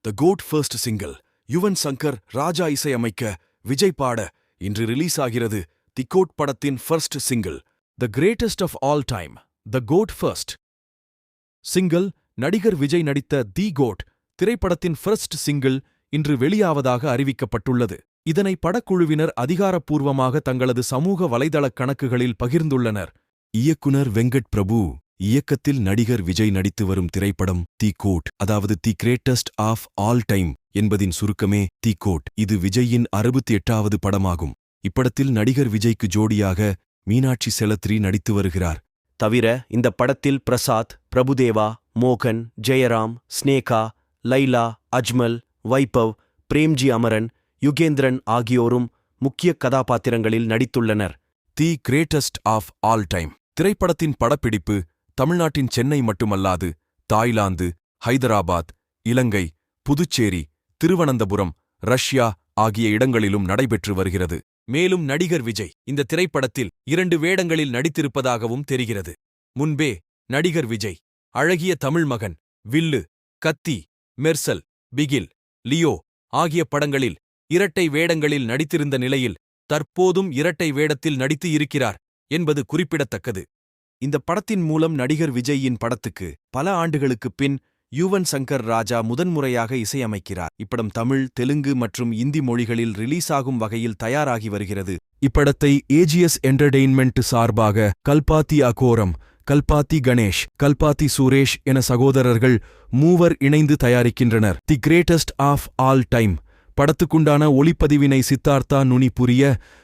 த GOAT first single Yuvan Shankar Raja இசையமைக்க விஜய் பாட இன்று ரிலீஸ் ஆகிறது தி கோட் படத்தின் first single. The greatest of all time the GOAT first single நடிகர் விஜய் நடித்த தி கோட் திரைப்படத்தின் ஃபர்ஸ்ட் சிங்கிள் இன்று வெளியாவதாக அறிவிக்கப்பட்டுள்ளது. இதனை படக்குழுவினர் அதிகாரப்பூர்வமாக தங்களது சமூக வலைதளக் கணக்குகளில் பகிர்ந்துள்ளனர். இயக்குனர் வெங்கட் பிரபு இயக்கத்தில் நடிகர் விஜய் நடித்து வரும் திரைப்படம் தி கோட், அதாவது the greatest of all time என்பதின் சுருக்கமே தி கோட். இது விஜய்யின் 68வது படமாகும். இப்படத்தில் நடிகர் விஜய்க்கு ஜோடியாக மீனாட்சி செலத்ரி நடித்து வருகிறார். தவிர இந்த படத்தில் பிரசாத், பிரபுதேவா, மோகன், ஜெயராம், ஸ்னேகா, லைலா, அஜ்மல், வைபவ், பிரேம்ஜி அமரன், யுகேந்திரன் ஆகியோரும் முக்கிய கதாபாத்திரங்களில் நடித்துள்ளனர். The greatest of all time திரைப்படத்தின் படப்பிடிப்பு தமிழ்நாட்டின் சென்னை மட்டுமல்லாது தாய்லாந்து, ஹைதராபாத், இலங்கை, புதுச்சேரி, திருவனந்தபுரம், ரஷ்யா ஆகிய இடங்களிலும் நடைபெற்று வருகிறது. மேலும் நடிகர் விஜய் இந்த திரைப்படத்தில் 2 வேடங்களில் நடித்திருப்பதாகவும் தெரிகிறது. முன்பே நடிகர் விஜய் அழகிய தமிழ் மகன், வில்லு, கத்தி, மெர்சல், பிகில், லியோ ஆகிய படங்களில் இரட்டை வேடங்களில் நடித்திருந்த நிலையில் தற்போதும் இரட்டை வேடத்தில் நடித்து இருக்கிறார் என்பது குறிப்பிடத்தக்கது. இந்த படத்தின் மூலம் நடிகர் விஜய்யின் படத்துக்கு பல ஆண்டுகளுக்குப் பின் யுவன் சங்கர் ராஜா முதன்முறையாக இசையமைக்கிறார். இப்படம் தமிழ், தெலுங்கு மற்றும் இந்தி மொழிகளில் ரிலீஸ் ஆகும் வகையில் தயாராகி வருகிறது. இப்படத்தை ஏஜிஎஸ் என்டர்டெயின்மெண்ட் சார்பாக கல்பாத்தி அகோரம், கல்பாத்தி கணேஷ், கல்பாத்தி சுரேஷ் என சகோதரர்கள் 3 இணைந்து தயாரிக்கின்றனர். The greatest of all time படத்துக்குண்டான ஒளிப்பதிவினை சித்தார்த்தா நுனி புரிய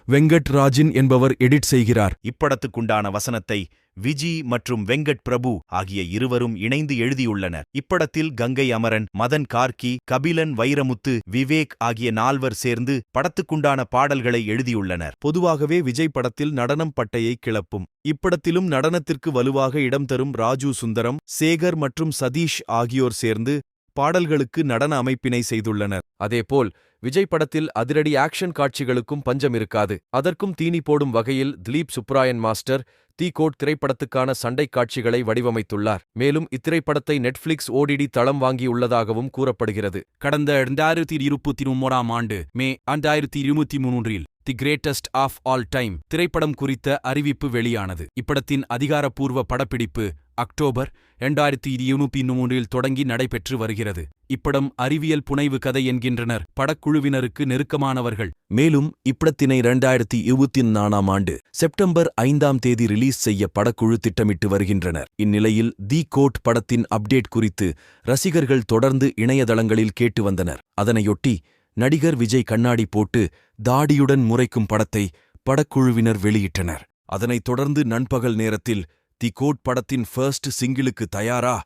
வெங்கட் ராஜின் என்பவர் எடிட் செய்கிறார். இப்படத்துக்குண்டான வசனத்தை விஜி மற்றும் வெங்கட் பிரபு ஆகிய இருவரும் இணைந்து எழுதியுள்ளனர். இப்படத்தில் கங்கை அமரன், மதன் கார்கி, கபிலன் வைரமுத்து, விவேக் ஆகிய 4 சேர்ந்து படத்துக்குண்டான பாடல்களை எழுதியுள்ளனர். பொதுவாகவே விஜய் படத்தில் நடனம் பட்டையை கிளப்பும். இப்படத்திலும் நடனத்திற்கு வலுவாக இடம் தரும் ராஜு சுந்தரம், சேகர் மற்றும் சதீஷ் ஆகியோர் சேர்ந்து பாடல்களுக்கு நடன அமைப்பினை செய்துள்ளனர். அதேபோல் விஜய் படத்தில் அதிரடி ஆக்ஷன் காட்சிகளுக்கும் பஞ்சம் இருக்காது. அதற்கும் தீனி போடும் வகையில் Dhilip Subbarayan master the GOAT திரைப்படத்துக்கான சண்டை காட்சிகளை வடிவமைத்துள்ளார். மேலும் இத்திரைப்படத்தை நெட்ஃபிளிக்ஸ் OTT தளம் வாங்கியுள்ளதாகவும் கூறப்படுகிறது. கடந்த 2023ஆம் ஆண்டு மே 2023இல் the greatest of all time திரைப்படம் குறித்த அறிவிப்பு வெளியானது. இப்படத்தின் அதிகாரப்பூர்வ படப்பிடிப்பு அக்டோபர் 2023இல் தொடங்கி நடைபெற்று வருகிறது. இப்படம் அறிவியல் புனைவு கதை என்கின்றனர் படக்குழுவினருக்கு நெருக்கமானவர்கள். மேலும் இப்படத்தினை 2024ஆம் ஆண்டு செப்டம்பர் 5ஆம் தேதி ரிலீஸ் செய்ய படக்குழு திட்டமிட்டு வருகின்றனர். இந்நிலையில் தி கோட் படத்தின் அப்டேட் குறித்து ரசிகர்கள் தொடர்ந்து இணையதளங்களில் கேட்டு வந்தனர். அதனையொட்டி நடிகர் விஜய் கண்ணாடி போட்டு தாடியுடன் முறைக்கும் படத்தை படக்குழுவினர் வெளியிட்டனர். அதனைத் தொடர்ந்து நண்பகல் நேரத்தில் தி கோட் படத்தின் ஃபர்ஸ்ட் சிங்கிளுக்கு தயாரா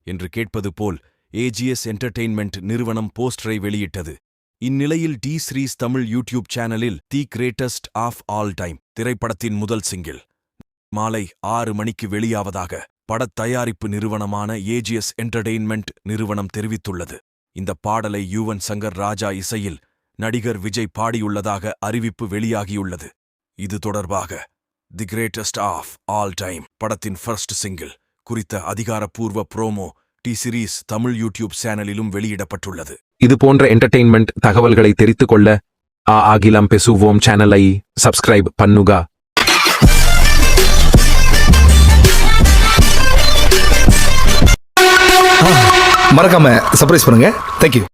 என்று கேட்பது போல் ஏஜிஎஸ் என்டர்டெயின்மெண்ட் நிறுவனம் போஸ்டரை வெளியிட்டது. இந்நிலையில் டி ஸ்ரீஸ் தமிழ் யூடியூப் சேனலில் the greatest of all time திரைப்படத்தின் முதல் சிங்கிள் மாலை 6 மணிக்கு வெளியாவதாக படத் தயாரிப்பு நிறுவனமான ஏஜிஎஸ் என்டர்டெயின்மெண்ட் நிறுவனம் தெரிவித்துள்ளது. இந்த பாடலை யுவன் சங்கர் ராஜா இசையில் நடிகர் விஜய் பாடியுள்ளதாக அறிவிப்பு வெளியாகியுள்ளது. இது தொடர்பாக the greatest of all time படத்தின் ஃபர்ஸ்ட் சிங்கிள் குறித்த அதிகாரப்பூர்வ promo T series Tamil YouTube சேனலிலும் வெளியிடப்பட்டுள்ளது. இது போன்ற என்டர்டெயின்மெண்ட் தகவல்களை தெரிந்து கொள்ள ஆகிலம் பேசுவோம் சேனலை சப்ஸ்கிரைப் பண்ணுங்க. மறக்காம சர்ப்ரைஸ் பண்ணுங்க. தேங்க்யூ.